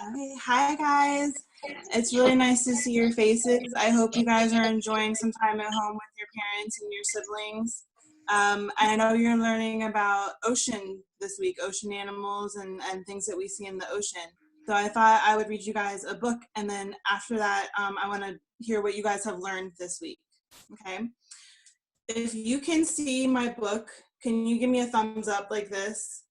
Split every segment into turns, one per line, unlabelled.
Okay. Hi, guys. It's really nice to see your faces. I hope you guys are enjoying some time at home with your parents and your siblings. I know you're learning about ocean this week, ocean animals and things that we see in the ocean. So I thought I would read you guys a book, and then after that, I want to hear what you guys have learned this week. Okay. If you can see my book, can you give me a thumbs up like this?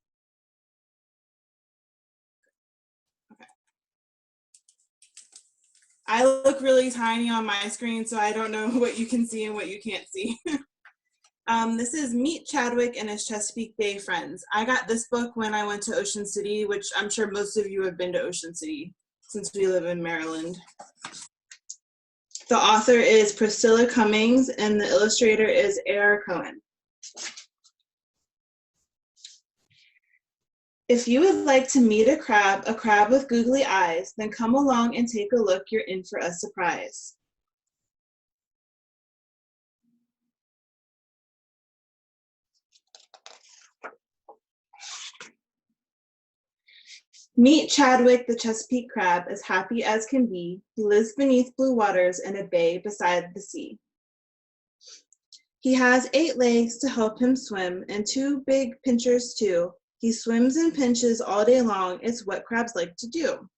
I look really tiny on my screen, so I don't know what you can see and what you can't see. This is Meet Chadwick and His Chesapeake Bay Friends. I got this book when I went to Ocean City, which I'm sure most of you have been to Ocean City since we live in Maryland. The author is Priscilla Cummings and the illustrator is A.R. Cohen. If you would like to meet a crab with googly eyes, then come along and take a look. You're in for a surprise. Meet Chadwick the Chesapeake Crab, as happy as can be. He lives beneath blue waters in a bay beside the sea. He has 8 legs to help him swim and 2 big pinchers too. He swims and pinches all day long. It's what crabs like to do.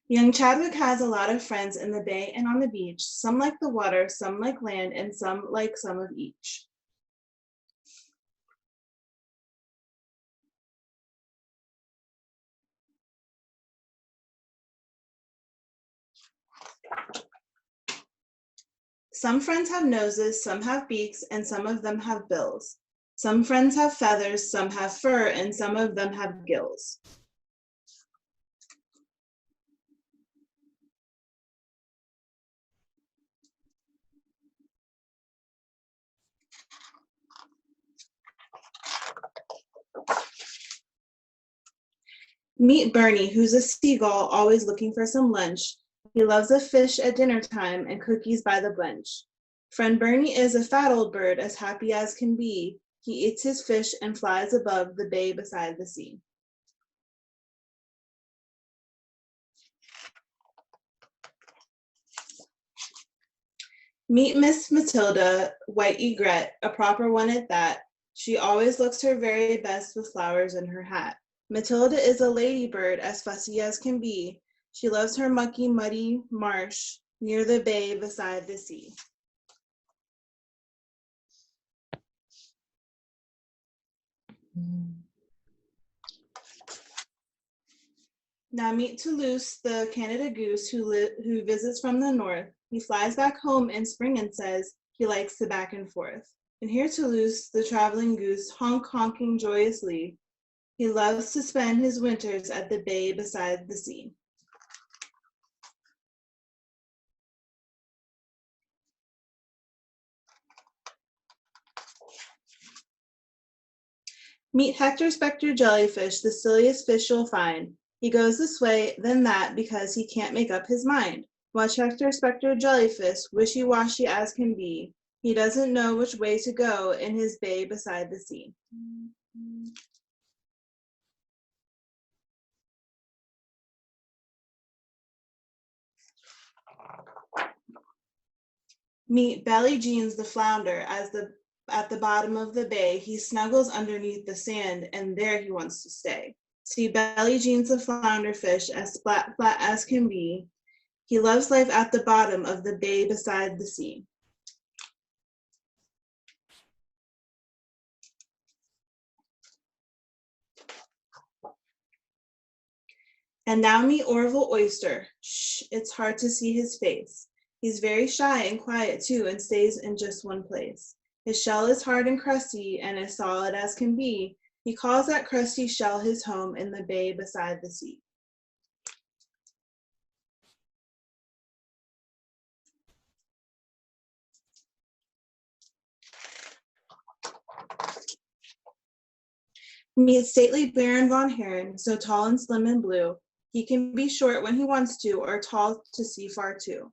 Young Chadwick has a lot of friends in the bay and on the beach. Some like the water, some like land, and some like some of each. Some friends have noses, some have beaks, and some of them have bills. Some friends have feathers, some have fur, and some of them have gills. Meet Bernie, who's a seagull always looking for some lunch. He loves a fish at dinner time and cookies by the bunch. Friend Bernie is a fat old bird, as happy as can be. He eats his fish and flies above the bay beside the sea. Meet Miss Matilda, white egret, a proper one at that. She always looks her very best with flowers in her hat. Matilda is a ladybird, as fussy as can be. She loves her mucky, muddy marsh near the bay beside the sea. Now meet Toulouse, the Canada goose who visits from the north. He flies back home in spring and says he likes the back and forth. And here Toulouse, the traveling goose, honking joyously. He loves to spend his winters at the bay beside the sea. Meet Hector Spectre Jellyfish, the silliest fish you'll find. He goes this way, then that, because he can't make up his mind. Watch Hector Spectre Jellyfish, wishy-washy as can be. He doesn't know which way to go in his bay beside the sea. Meet Belly Jeans the flounder at the bottom of the bay. He snuggles underneath the sand, and there he wants to stay. See Belly Jeans the flounder fish, as flat as can be. He loves life at the bottom of the bay beside the sea. And now meet Orville Oyster. Shh, it's hard to see his face. He's very shy and quiet too, and stays in just one place. His shell is hard and crusty and as solid as can be. He calls that crusty shell his home in the bay beside the sea. Meet stately Baron von Heron, so tall and slim and blue. He can be short when he wants to, or tall to see far too.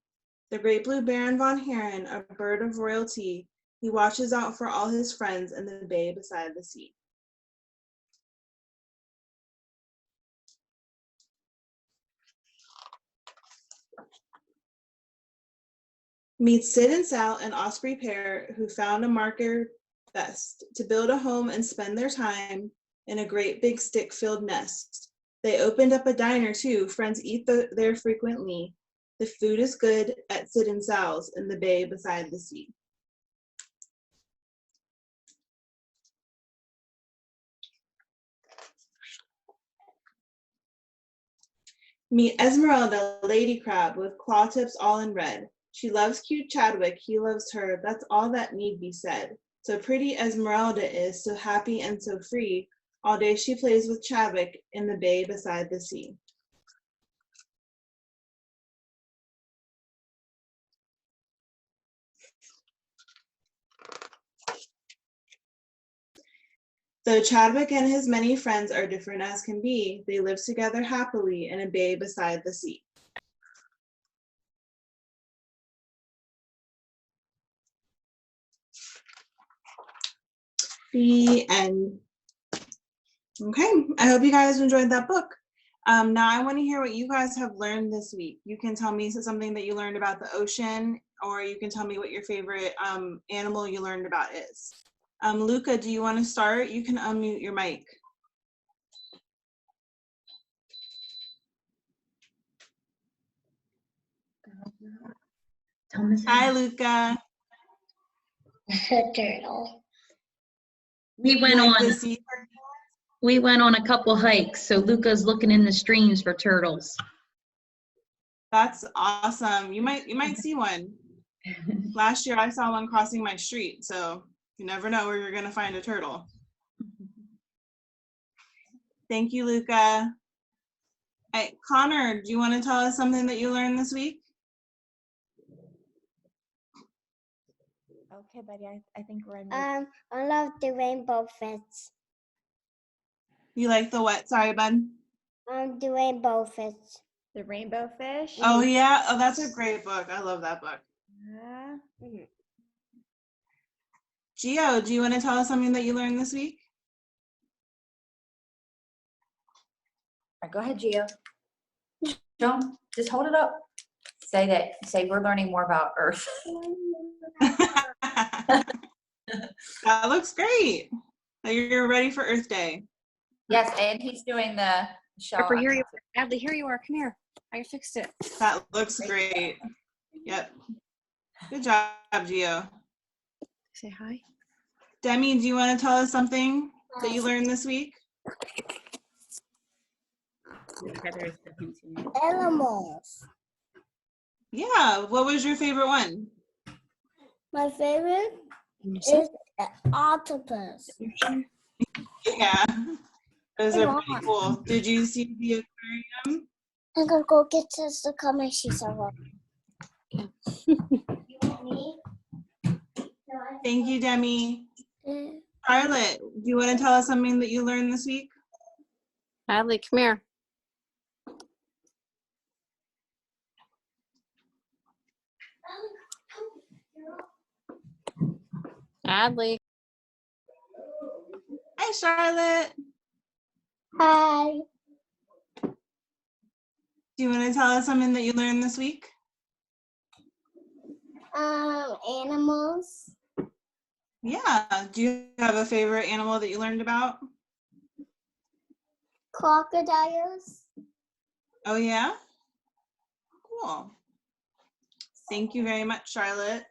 The great blue Baron von Heron, a bird of royalty, he watches out for all his friends in the bay beside the sea. Meet Sid and Sal, an osprey pair who found a marker best to build a home and spend their time in a great big stick-filled nest. They opened up a diner too. Friends eat there frequently. The food is good at Sid and Sal's in the bay beside the sea. Meet Esmeralda, lady crab with claw tips all in red. She loves cute Chadwick, he loves her, that's all that need be said. So pretty Esmeralda is, so happy and so free. All day she plays with Chadwick in the bay beside the sea. Though Chadwick and his many friends are different as can be, they live together happily in a bay beside the sea. The end. Okay, I hope you guys enjoyed that book. Now I want to hear what you guys have learned this week. You can tell me something that you learned about the ocean, or you can tell me what your favorite animal you learned about is. Luca, do you want to start? You can unmute your mic. Hi, Luca.
Turtle.
We went on a couple hikes, so Luca's looking in the streams for turtles.
That's awesome. You might see one. Last year I saw one crossing my street, so you never know where you're gonna find a turtle. Thank you, Luca. Hey, Connor, do you want to tell us something that you learned this week?
Okay, buddy, I think we're in.
I love the rainbow fish.
You like the what? Sorry, bud.
The rainbow fish.
The rainbow fish.
Oh yeah. Oh, that's a great book. I love that book.
Yeah.
Gio, do you want to tell us something that you learned this week?
All right, go ahead, Gio. John, just hold it up. Say we're learning more about Earth.
That looks great. You're ready for Earth Day.
Yes, and he's doing the show.
Harper, here you are. Adley, here you are. Come here. I fixed it.
That looks great. Yep. Good job, Gio.
Say hi.
Demi, do you want to tell us something that you learned this week?
Animals.
Yeah. What was your favorite one?
My favorite is octopus.
Yeah. Those are pretty cool. Did you see the aquarium?
I'm gonna go get this to come and see someone. You want me?
Thank you, Demi.
Yeah.
Charlotte, do you want to tell us something that you learned this week?
Adley, come here. Adley.
Hi, Charlotte.
Hi.
Do you want to tell us something that you learned this week?
Animals.
Yeah. Do you have a favorite animal that you learned about?
Crocodiles.
Oh, yeah? Cool. Thank you very much, Charlotte.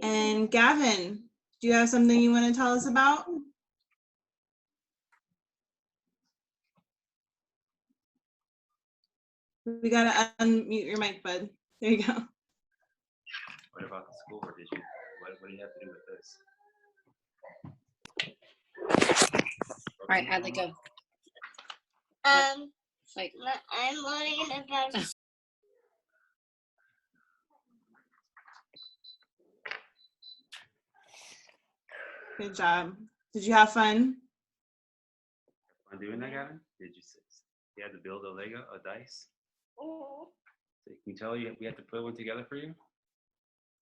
And Gavin, do you have something you want to tell us about? We got to unmute your mic, bud. There you go.
What about the school? Or did you? What do you have to do with this?
All right, Adley, go. Like,
I'm learning about.
Good job. Did you have fun?
On doing that, Gavin? Did you? You had to build a Lego, a dice. Can you tell we had to put one together for you?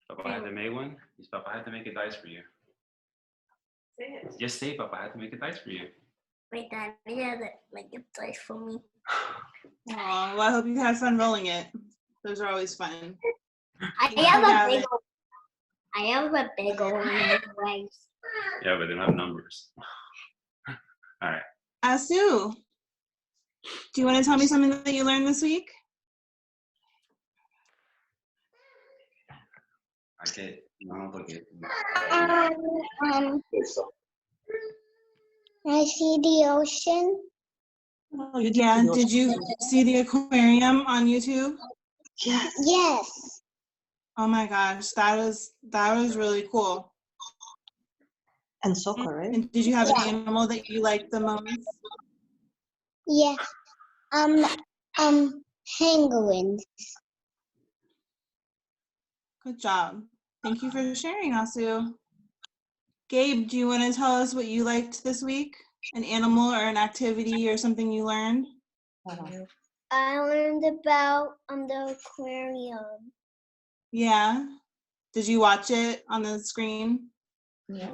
Papa had to make one. Yes, Papa had to make a dice for you.
Say it.
Just say, Papa had to make a dice for you.
Wait, Dad, you have to make a dice for me.
Aw, well, I hope you had fun rolling it. Those are always fun.
I
you,
have a
Gavin.
big one. I have a big one anyways.
Yeah, but they don't have numbers. All right.
Asu, do you want to tell me something that you learned this week?
Okay. No, okay.
I see the ocean.
Oh, you did
Yeah,
do
did you see the aquarium on YouTube?
Yes.
Yes.
Oh my gosh, that was really cool.
And soccer, right?
And did you have an animal that you liked the most?
Yes. Penguins.
Good job. Thank you for sharing, Asu. Gabe, do you want to tell us what you liked this week? An animal or an activity or something you learned?
I learned about the aquarium.
Yeah. Did you watch it on the screen?
Yeah.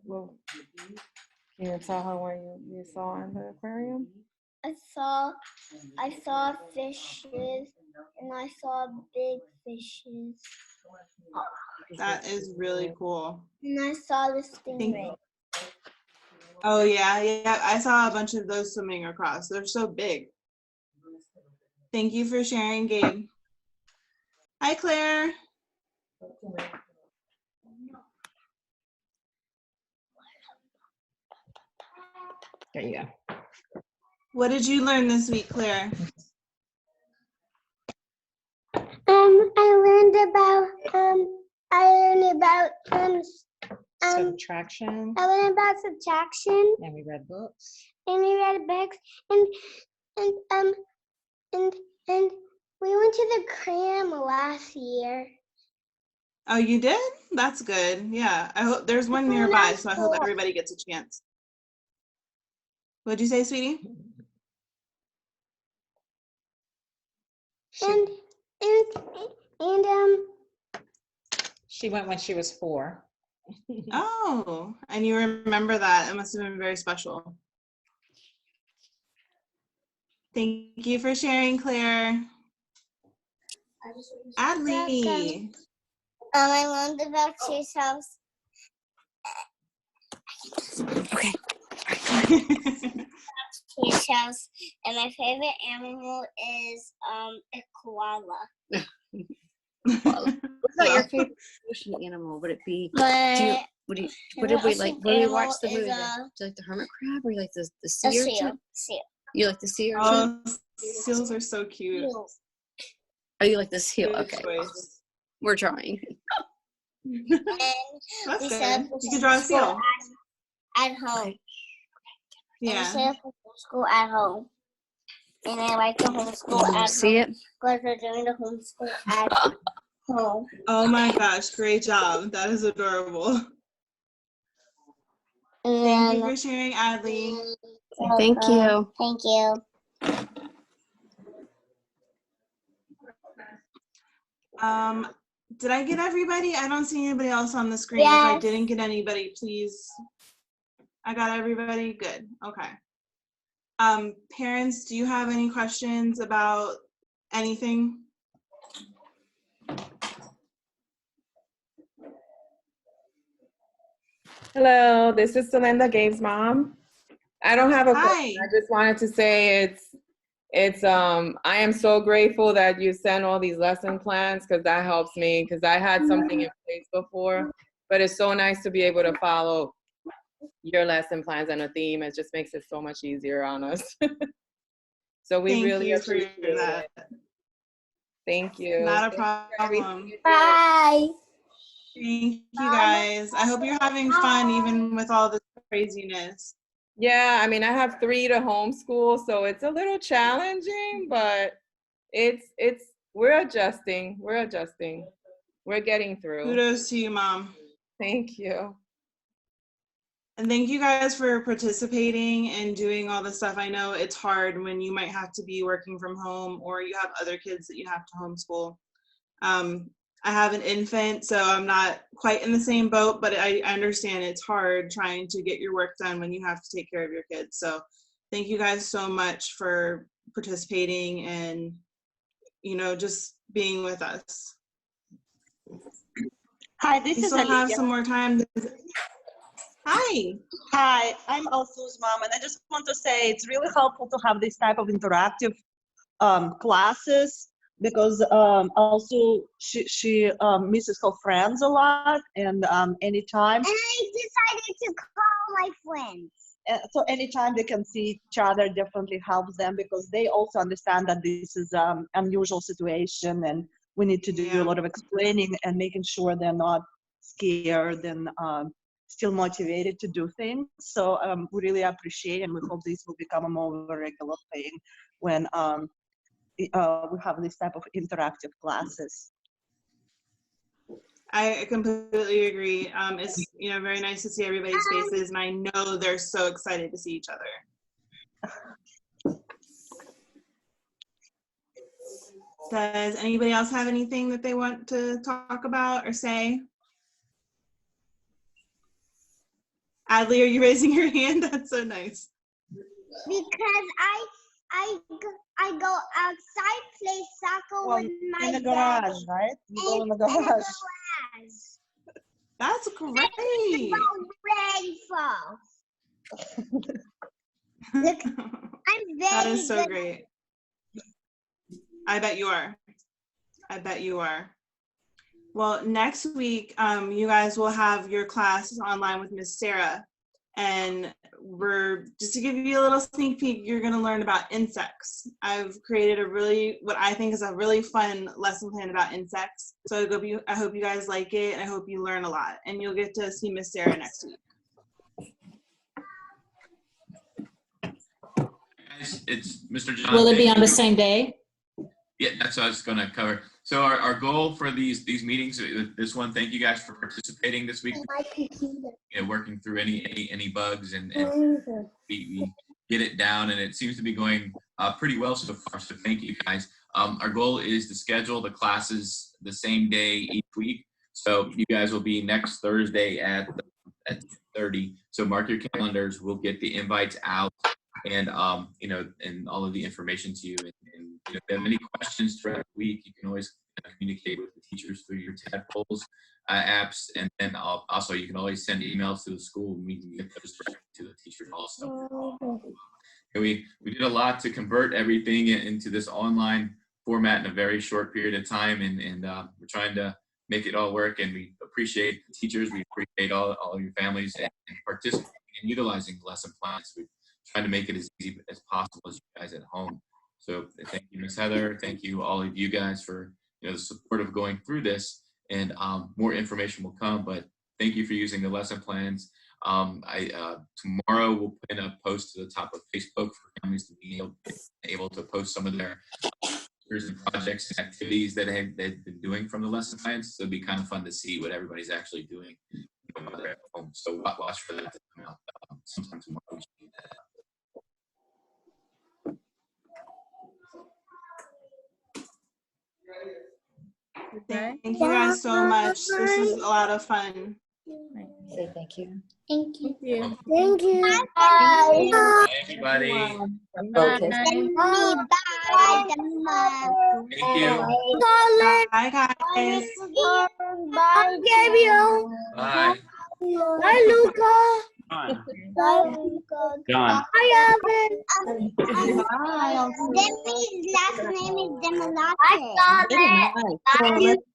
Well, can you tell her what you saw in the aquarium?
I saw fishes and I saw big fishes.
That is really cool.
And I saw the stingray.
Oh yeah. I saw a bunch of those swimming across. They're so big. Thank you for sharing, Gabe. Hi, Claire.
There you go.
What did you learn this week, Claire?
I learned about
Subtraction.
I learned about subtraction.
And we read books.
And we read books and we went to the cram last year.
Oh, you did? That's good. Yeah. I hope there's one nearby, so I hope everybody gets a chance. What'd you say, sweetie?
And
She went when she was 4.
Oh, and you remember that. It must have been very special. Thank you for sharing, Claire. Adley.
I learned about Cheers House.
Okay.
Cheers House, and my favorite animal is a koala.
What's not your favorite ocean animal? Would it be?
But
What did we like? When we watched the movie, do you like the hermit crab or you like the
a
sea urchin?
seal.
You like the sea urchin?
Oh, seals are so cute.
Oh, you like the seal?
Good
Okay,
choice.
we're trying.
And
That's
we
good.
set up
You can draw a seal.
at home. And we
Yeah.
set up a homeschool at home. And I like the homeschool
Can you
at
see
home
it?
because we're doing the homeschool at home.
Oh my gosh, great job. That is adorable. Thank you
And
for sharing, Adley.
Thank you.
Thank you.
Did I get everybody? I don't see anybody else on the screen. If I
Yes.
didn't get anybody, please. I got everybody? Good. Okay. Parents, do you have any questions about anything?
Hello, this is Celinda, Gabe's mom. I don't have a question.
Hi.
I just wanted to say I am so grateful that you send all these lesson plans because that helps me because I had something in place before, but it's so nice to be able to follow your lesson plans and a theme. It just makes it so much easier on us. So we
Thank
really
you for
appreciate
that.
it. Thank you.
Not a
Thank you for everything
problem.
you do.
Bye.
Thank you guys. I hope you're having fun even with all this craziness.
Yeah, I mean, I have 3 to homeschool, so it's a little challenging, but we're adjusting. We're getting through.
Kudos to you, Mom.
Thank you.
And thank you guys for participating and doing all the stuff. I know it's hard when you might have to be working from home or you have other kids that you have to homeschool. I have an infant, so I'm not quite in the same boat, but I understand it's hard trying to get your work done when you have to take care of your kids. So thank you guys so much for participating and, you know, just being with us.
Hi, this
We
is
still have
Alicia.
some more time. Hi.
Hi, I'm Alsu's mom, and I just want to say it's really helpful to have this type of interactive classes because also she misses her friends a lot, and anytime.
And I decided to call my friends.
So anytime they can see each other definitely helps them because they also understand that this is unusual situation and we need to do a lot of explaining and making sure they're not scared and still motivated to do things. So we really appreciate and we hope this will become a more regular thing when we have this type of interactive classes.
I completely agree. It's, you know, very nice to see everybody's faces, and I know they're so excited to see each other. Does anybody else have anything that they want to talk about or say? Adley, are you raising your hand? That's so nice.
Because I go outside, play soccer
Well,
with my
in the
dad.
garage, right? You go in the
In the
garage.
garage.
That's great.
Look, I'm very
That is so
good.
great. I bet you are. I bet you are. Well, next week, you guys will have your class online with Miss Sarah. And we're, just to give you a little sneak peek, you're gonna learn about insects. I've created a really, what I think is a really fun lesson plan about insects. So I hope you guys like it, and I hope you learn a lot. And you'll get to see Miss Sarah next week.
Guys, it's Mr. John.
Will it be
Thank
on the
you.
same day?
Yeah, that's what I was going to cover. So our goal for these meetings, this one, thank you guys for participating this week. You know, working through any bugs and we get it down, and it seems to be going pretty well so far. So thank you guys. Our goal is to schedule the classes the same day each week. So you guys will be next Thursday at 30. So mark your calendars. We'll get the invites out and you know, and all of the information to you. And you know, if you have any questions throughout the week, you can always communicate with the teachers through your Tadpoles apps, and then also you can always send emails to the school, and we can get those directly to the teachers also. And we did a lot to convert everything into this online format in a very short period of time, and we're trying to make it all work. And we appreciate the teachers, we appreciate all your families and participating and utilizing lesson plans. We're trying to make it as easy as possible as you guys at home. So thank you, Ms. Heather. Thank you, all of you guys, for the support of going through this. And more information will come, but thank you for using the lesson plans. Tomorrow we'll put in a post to the top of Facebook for families to be able to post some of their projects and activities that they've been doing from the lesson plans. So it'll be kind of fun to see what everybody's actually doing while they're at home. So watch for that to come out sometime tomorrow. We should get that out.
Thank you guys so much. This was a lot of fun.
Say thank you.
Thank you.
you.
Thank you.
Bye, everybody.
Focus.
Bye.
Thank you.
Bye, guys.
Bye, Gabriel.
Bye.
Bye, Luca.
John.
Bye, Luca.
John.
Hi, Alvin. Demi's last name is Demilate.
Very nice. So let's